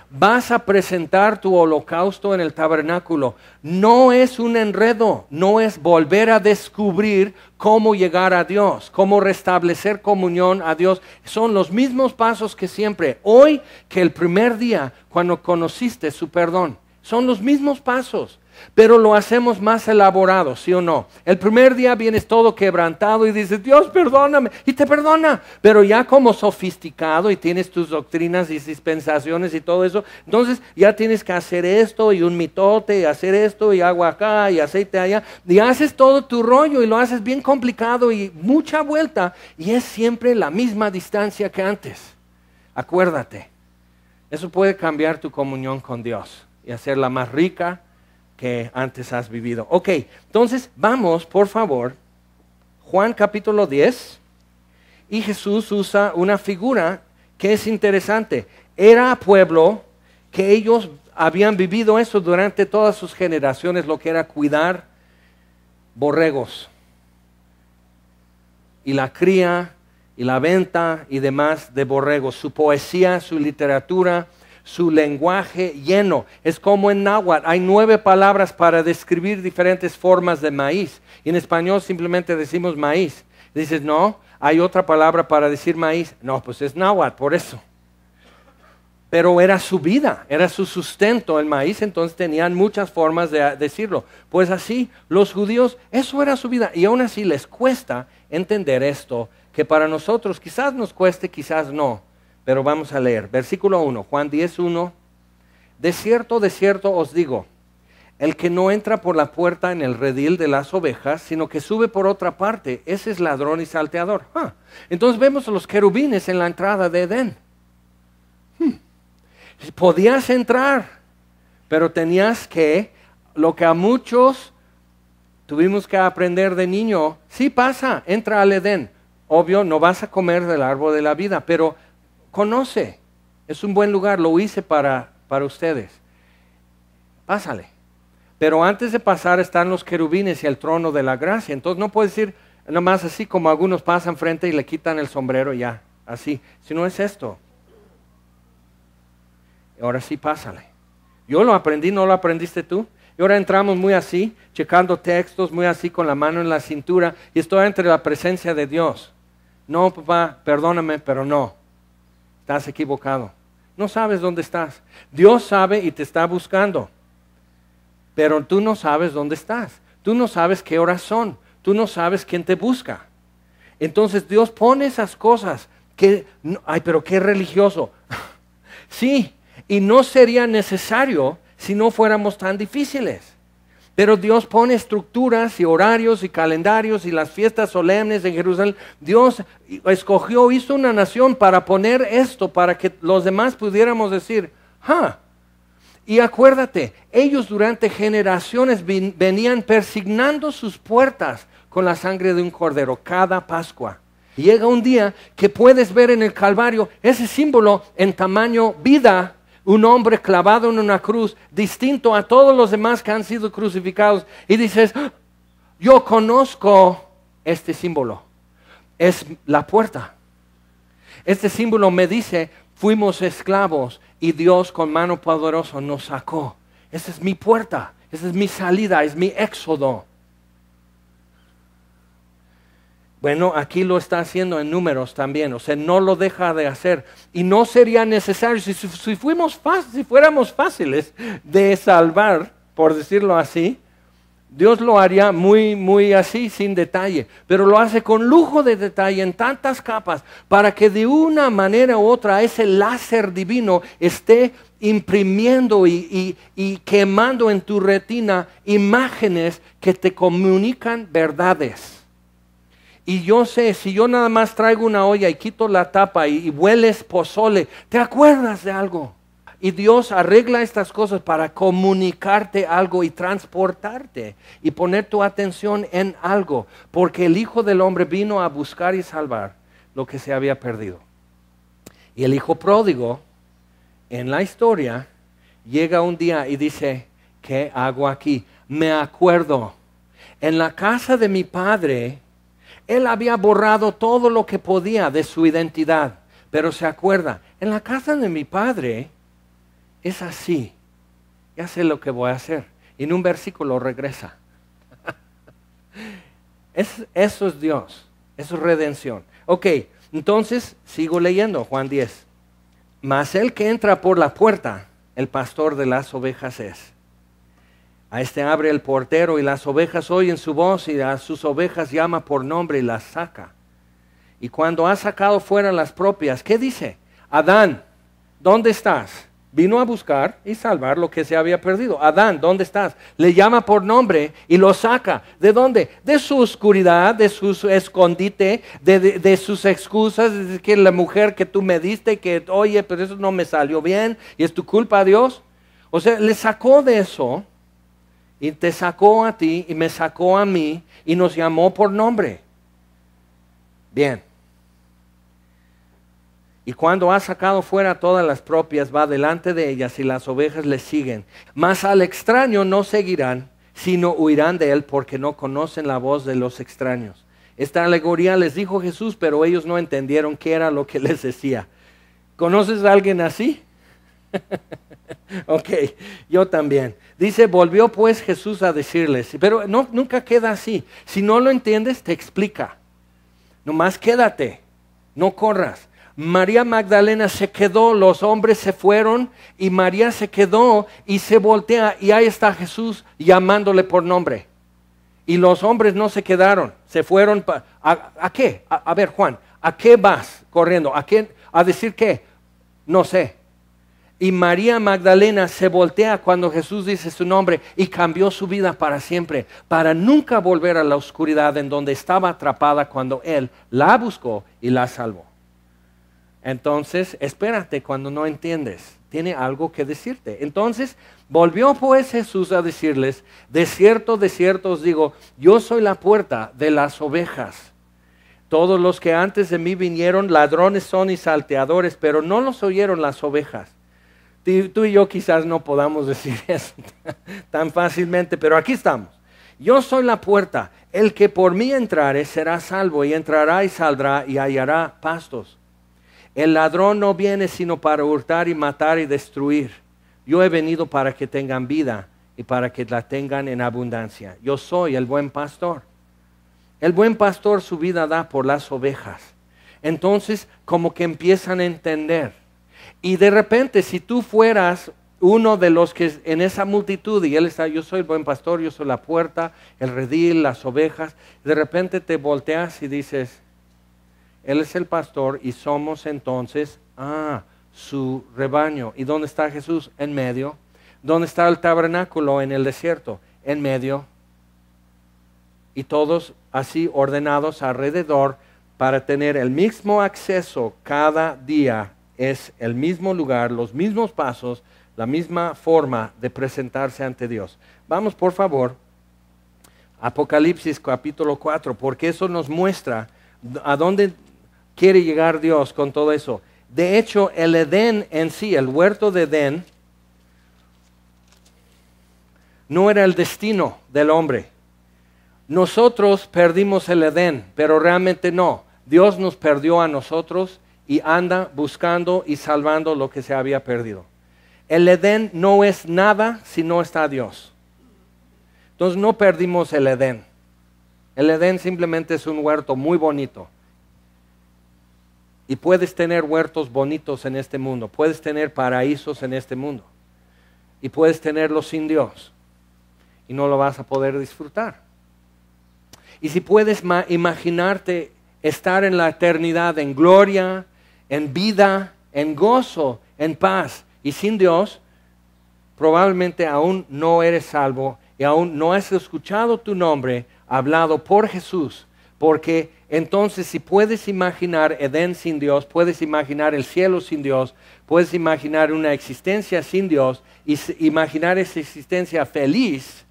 Speaker 1: vas a presentar tu holocausto en el tabernáculo. No es un enredo, no es volver a descubrir cómo llegar a Dios, cómo restablecer comunión a Dios. Son los mismos pasos que siempre. Hoy que el primer día cuando conociste su perdón. Son los mismos pasos, pero lo hacemos más elaborado, ¿sí o no? El primer día vienes todo quebrantado y dices, Dios, perdóname, y te perdona. Pero ya como sofisticado y tienes tus doctrinas y dispensaciones y todo eso, entonces ya tienes que hacer esto y un mitote y hacer esto y agua acá y aceite allá. Y haces todo tu rollo y lo haces bien complicado y mucha vuelta. Y es siempre la misma distancia que antes. Acuérdate, eso puede cambiar tu comunión con Dios y hacerla más rica que antes has vivido. Ok, entonces vamos, por favor, Juan capítulo 10, y Jesús usa una figura que es interesante. Era pueblo que ellos habían vivido eso durante todas sus generaciones, lo que era cuidar borregos, y la cría, y la venta, y demás de borregos. Su poesía, su literatura, su lenguaje lleno. Es como en náhuatl, hay 9 palabras para describir diferentes formas de maíz. Y en español simplemente decimos maíz. Dices, no, hay otra palabra para decir maíz. No, pues es náhuatl, por eso. Pero era su vida, era su sustento el maíz, entonces tenían muchas formas de decirlo. Pues así, los judíos, eso era su vida. Y aún así les cuesta entender esto, que para nosotros quizás nos cueste, quizás no. Pero vamos a leer, versículo 1, Juan 10:1. De cierto os digo, el que no entra por la puerta en el redil de las ovejas, sino que sube por otra parte, ese es ladrón y salteador. Entonces vemos a los querubines en la entrada de Edén. Podías entrar, pero tenías que, lo que a muchos tuvimos que aprender de niño, sí pasa, entra al Edén. Obvio, no vas a comer del árbol de la vida, pero conoce, es un buen lugar, lo hice para ustedes. Pásale. Pero antes de pasar están los querubines y el trono de la gracia. Entonces no puedes ir nomás así como algunos pasan frente y le quitan el sombrero ya, así. Si no es esto. Ahora sí, pásale. Yo lo aprendí, ¿no lo aprendiste tú? Y ahora entramos muy así, checando textos, muy así con la mano en la cintura, y estoy entre la presencia de Dios. No, papá, perdóname, pero no. Estás equivocado. No sabes dónde estás. Dios sabe y te está buscando. Pero tú no sabes dónde estás. Tú no sabes qué horas son. Tú no sabes quién te busca. Entonces Dios pone esas cosas que, ay, pero qué religioso. Sí, y no sería necesario si no fuéramos tan difíciles. Pero Dios pone estructuras y horarios y calendarios y las fiestas solemnes en Jerusalén. Dios escogió, hizo una nación para poner esto, para que los demás pudiéramos decir, Y acuérdate, ellos durante generaciones venían persignando sus puertas con la sangre de un cordero cada Pascua. Y llega un día que puedes ver en el Calvario ese símbolo en tamaño vida, un hombre clavado en una cruz, distinto a todos los demás que han sido crucificados. Y dices, yo conozco este símbolo. Es la puerta. Este símbolo me dice, fuimos esclavos y Dios con mano poderosa nos sacó. Esa es mi puerta, esa es mi salida, es mi éxodo. Bueno, aquí lo está haciendo en Números también, o sea, no lo deja de hacer. Y no sería necesario, si fuéramos fáciles de salvar, por decirlo así, Dios lo haría muy así, sin detalle. Pero lo hace con lujo de detalle, en tantas capas, para que de una manera u otra ese láser divino esté imprimiendo y quemando en tu retina imágenes que te comunican verdades. Y yo sé, si yo nada más traigo una olla y quito la tapa y hueles pozole, ¿te acuerdas de algo? Y Dios arregla estas cosas para comunicarte algo y transportarte y poner tu atención en algo. Porque el Hijo del Hombre vino a buscar y salvar lo que se había perdido. Y el hijo pródigo, en la historia, llega un día y dice, ¿qué hago aquí? Me acuerdo. En la casa de mi padre, él había borrado todo lo que podía de su identidad. Pero se acuerda, en la casa de mi padre es así. Ya sé lo que voy a hacer. Y en un versículo regresa. Eso es Dios. Eso es redención. Ok, entonces sigo leyendo Juan 10. Mas el que entra por la puerta, el pastor de las ovejas es. A este abre el portero y las ovejas oyen su voz y a sus ovejas llama por nombre y las saca. Y cuando ha sacado fuera las propias, ¿qué dice? Adán, ¿dónde estás? Vino a buscar y salvar lo que se había perdido. Adán, ¿dónde estás? Le llama por nombre y lo saca. ¿De dónde? De su oscuridad, de su escondite, de sus excusas, de que la mujer que tú me diste, que oye, pero eso no me salió bien y es tu culpa, Dios. O sea, le sacó de eso y te sacó a ti y me sacó a mí y nos llamó por nombre. Bien. Y cuando ha sacado fuera todas las propias, va delante de ellas y las ovejas le siguen. Mas al extraño no seguirán, sino huirán de él porque no conocen la voz de los extraños. Esta alegoría les dijo Jesús, pero ellos no entendieron qué era lo que les decía. ¿Conoces a alguien así? Ok, yo también. Dice, volvió pues Jesús a decirles, pero nunca queda así. Si no lo entiendes, te explica. Nomás quédate, no corras. María Magdalena se quedó, los hombres se fueron y María se quedó y se voltea y ahí está Jesús llamándole por nombre. Y los hombres no se quedaron, se fueron. ¿A qué? A ver, Juan, ¿a qué vas corriendo? ¿A decir qué? No sé. Y María Magdalena se voltea cuando Jesús dice su nombre y cambió su vida para siempre, para nunca volver a la oscuridad en donde estaba atrapada cuando Él la buscó y la salvó. Entonces, espérate cuando no entiendes, tiene algo que decirte. Entonces, volvió pues Jesús a decirles, de cierto os digo, yo soy la puerta de las ovejas. Todos los que antes de mí vinieron, ladrones son y salteadores, pero no los oyeron las ovejas. Tú y yo quizás no podamos decir eso tan fácilmente, pero aquí estamos. Yo soy la puerta, el que por mí entrare será salvo, y entrará y saldrá y hallará pastos. El ladrón no viene sino para hurtar y matar y destruir. Yo he venido para que tengan vida y para que la tengan en abundancia. Yo soy el buen pastor. El buen pastor su vida da por las ovejas. Entonces, como que empiezan a entender. Y de repente, si tú fueras uno de los que en esa multitud, y él está, yo soy el buen pastor, yo soy la puerta, el redil, las ovejas, de repente te volteas y dices, Él es el pastor y somos entonces su rebaño. ¿Y dónde está Jesús? En medio. ¿Dónde está el tabernáculo? En el desierto. En medio. Y todos así ordenados alrededor para tener el mismo acceso cada día. Es el mismo lugar, los mismos pasos, la misma forma de presentarse ante Dios. Vamos por favor, Apocalipsis capítulo 4, porque eso nos muestra a dónde quiere llegar Dios con todo eso. De hecho, el Edén en sí, el huerto de Edén, no era el destino del hombre. Nosotros perdimos el Edén, pero realmente no. Dios nos perdió a nosotros y anda buscando y salvando lo que se había perdido. El Edén no es nada si no está Dios. Entonces no perdimos el Edén. El Edén simplemente es un huerto muy bonito. Y puedes tener huertos bonitos en este mundo. Puedes tener paraísos en este mundo. Y puedes tenerlos sin Dios. Y no lo vas a poder disfrutar. Y si puedes imaginarte estar en la eternidad, en gloria, en vida, en gozo, en paz y sin Dios, probablemente aún no eres salvo y aún no has escuchado tu nombre hablado por Jesús. Porque entonces si puedes imaginar Edén sin Dios, puedes imaginar el cielo sin Dios, puedes imaginar una existencia sin Dios y imaginar esa existencia feliz,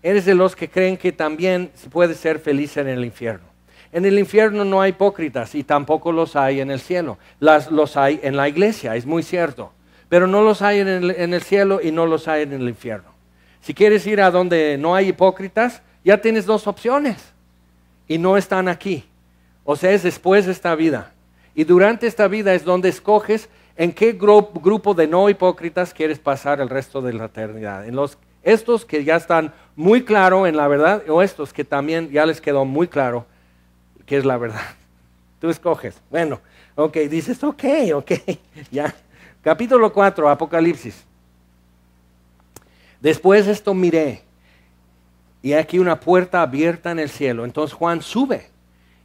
Speaker 1: eres de los que creen que también se puede ser feliz en el infierno. En el infierno no hay hipócritas y tampoco los hay en el cielo. Los hay en la iglesia, es muy cierto. Pero no los hay en el cielo y no los hay en el infierno. Si quieres ir a donde no hay hipócritas, ya tienes dos opciones y no están aquí. O sea, es después de esta vida. Y durante esta vida es donde escoges en qué grupo de no hipócritas quieres pasar el resto de la eternidad. En estos que ya están muy claros en la verdad, o estos que también ya les quedó muy claro que es la verdad. Tú escoges. Bueno, ok, dices, ok, ya. Capítulo 4, Apocalipsis. Después de esto miré, y aquí una puerta abierta en el cielo. Entonces Juan sube,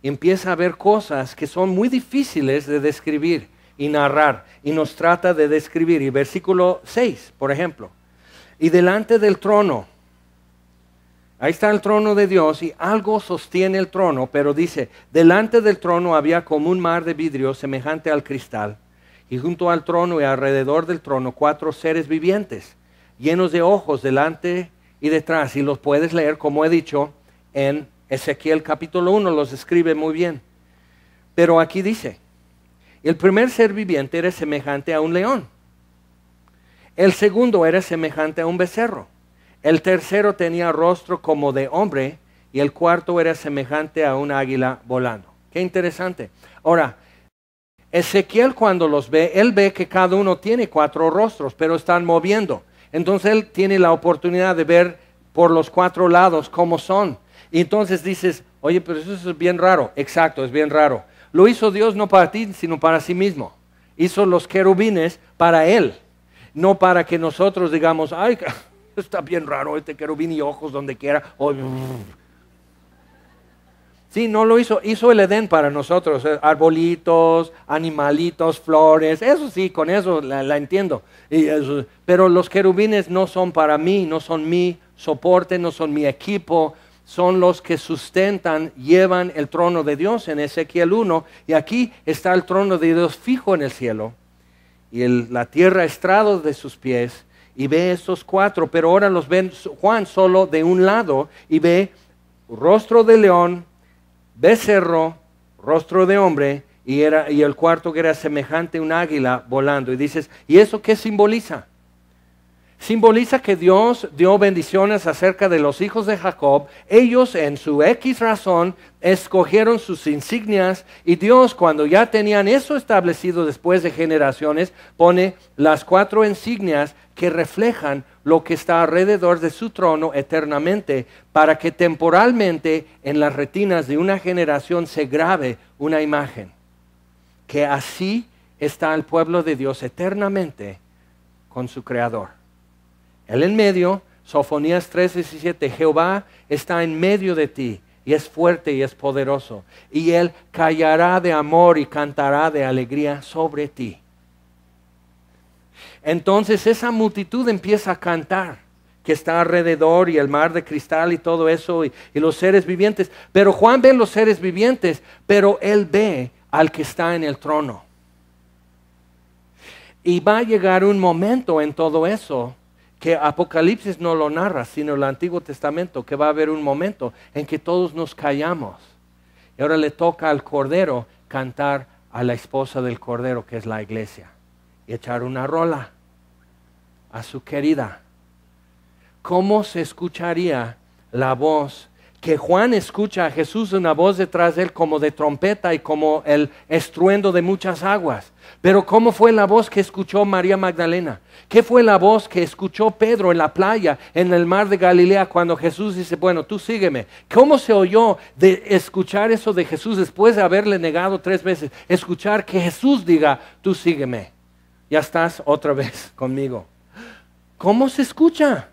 Speaker 1: y empieza a ver cosas que son muy difíciles de describir y narrar, y nos trata de describir. Y versículo 6, por ejemplo. Y delante del trono, ahí está el trono de Dios, y algo sostiene el trono, pero dice, delante del trono había como un mar de vidrio semejante al cristal, y junto al trono y alrededor del trono 4 seres vivientes, llenos de ojos delante y detrás, y los puedes leer, como he dicho, en Ezequiel capítulo 1, los escribe muy bien. Pero aquí dice, el primer ser viviente era semejante a un león, el segundo era semejante a un becerro, el tercero tenía rostro como de hombre, y el cuarto era semejante a un águila volando. Qué interesante. Ahora, Ezequiel cuando los ve, él ve que cada uno tiene 4 rostros, pero están moviendo. Entonces él tiene la oportunidad de ver por los 4 lados cómo son. Y entonces dices, oye, pero eso es bien raro. Exacto, es bien raro. Lo hizo Dios no para ti, sino para sí mismo. Hizo los querubines para él, no para que nosotros digamos, ay, está bien raro este querubín y ojos donde quiera. Sí, no lo hizo, hizo el Edén para nosotros, arbolitos, animalitos, flores, eso sí, con eso la entiendo. Pero los querubines no son para mí, no son mi soporte, no son mi equipo, son los que sustentan, llevan el trono de Dios en Ezequiel 1, y aquí está el trono de Dios fijo en el cielo, y la tierra estrado de sus pies, y ve estos 4, pero ahora los ven Juan solo de un lado, y ve rostro de león, becerro, rostro de hombre, y el cuarto que era semejante a un águila volando. Y dices, ¿y eso qué simboliza? Simboliza que Dios dio bendiciones acerca de los hijos de Jacob. Ellos en su X razón escogieron sus insignias, y Dios, cuando ya tenían eso establecido después de generaciones, pone las 4 insignias que reflejan lo que está alrededor de su trono eternamente, para que temporalmente en las retinas de una generación se grabe una imagen, que así está el pueblo de Dios eternamente con su Creador. Él en medio, Sofonías 3:17, Jehová está en medio de ti, y es fuerte y es poderoso, y Él callará de amor y cantará de alegría sobre ti. Entonces esa multitud empieza a cantar, que está alrededor, y el mar de cristal y todo eso, y los seres vivientes. Pero Juan ve los seres vivientes, pero él ve al que está en el trono. Y va a llegar un momento en todo eso, que Apocalipsis no lo narra, sino el Antiguo Testamento, que va a haber un momento en que todos nos callamos. Y ahora le toca al Cordero cantar a la esposa del Cordero, que es la iglesia, y echar una rola a su querida. ¿Cómo se escucharía la voz? Que Juan escucha a Jesús, una voz detrás de él como de trompeta y como el estruendo de muchas aguas. Pero ¿cómo fue la voz que escuchó María Magdalena? ¿Qué fue la voz que escuchó Pedro en la playa, en el mar de Galilea, cuando Jesús dice, bueno, tú sígueme? ¿Cómo se oyó de escuchar eso de Jesús después de haberle negado 3 veces? Escuchar que Jesús diga, tú sígueme. Ya estás otra vez conmigo. ¿Cómo se escucha?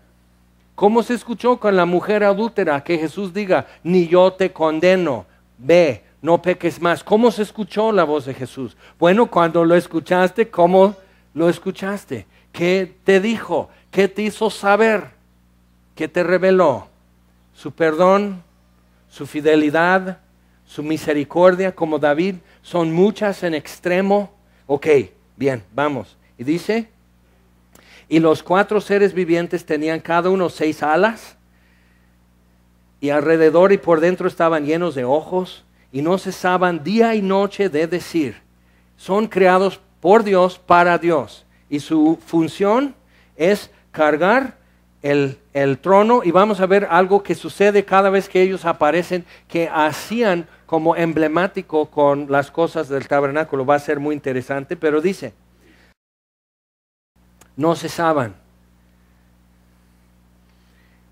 Speaker 1: ¿Cómo se escuchó con la mujer adúltera que Jesús diga, ni yo te condeno, ve, no peques más? ¿Cómo se escuchó la voz de Jesús? Bueno, cuando lo escuchaste, ¿cómo lo escuchaste? ¿Qué te dijo? ¿Qué te hizo saber? ¿Qué te reveló? Su perdón, su fidelidad, su misericordia, como David, son muchas en extremo. Ok, bien, vamos. Y dice, y los 4 seres vivientes tenían cada uno 6 alas, y alrededor y por dentro estaban llenos de ojos, y no cesaban día y noche de decir. Son creados por Dios para Dios, y su función es cargar el trono y vamos a ver algo que sucede cada vez que ellos aparecen, que hacían como emblemático con las cosas del tabernáculo. Va a ser muy interesante, pero dice, no cesaban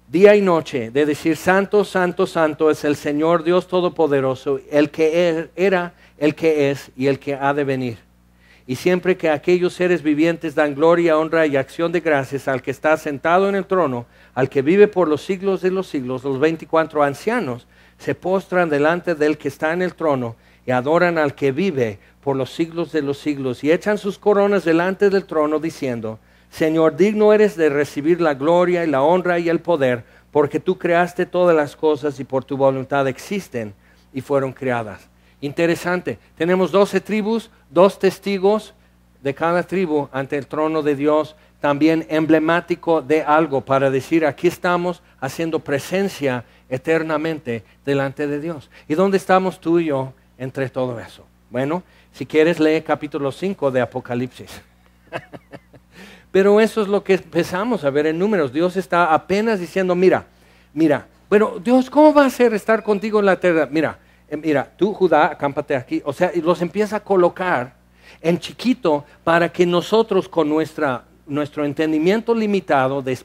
Speaker 1: día y noche de decir, santo, santo, santo es el Señor Dios Todopoderoso, el que era, el que es y el que ha de venir. Y siempre que aquellos seres vivientes dan gloria, honra y acción de gracias al que está sentado en el trono, al que vive por los siglos de los siglos, los 24 ancianos se postran delante del que está en el trono y adoran al que vive por los siglos de los siglos y echan sus coronas delante del trono diciendo, Señor, digno eres de recibir la gloria y la honra y el poder, porque tú creaste todas las cosas y por tu voluntad existen y fueron creadas. Interesante, tenemos 12 tribus, 2 testigos de cada tribu ante el trono de Dios, también emblemático de algo para decir, aquí estamos haciendo presencia eternamente delante de Dios. ¿Y dónde estamos tú y yo entre todo eso? Bueno, si quieres lee capítulo 5 de Apocalipsis. Pero eso es lo que empezamos a ver en Números. Dios está apenas diciendo, mira, bueno, Dios, ¿cómo va a ser estar contigo en la tierra? Mira, tú Judá, acámpate aquí. O sea, y los empieza a colocar en chiquito para que nosotros con nuestro entendimiento limitado de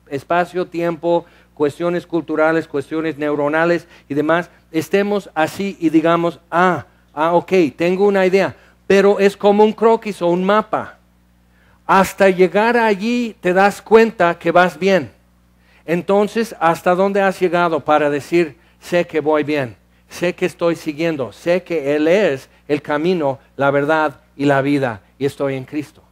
Speaker 1: espacio, tiempo, cuestiones culturales, cuestiones neuronales y demás, estemos así y digamos, ok, tengo una idea. Pero es como un croquis o un mapa. Hasta llegar allí te das cuenta que vas bien. Entonces, ¿hasta dónde has llegado para decir, sé que voy bien, sé que estoy siguiendo, sé que Él es el camino, la verdad y la vida y estoy en Cristo?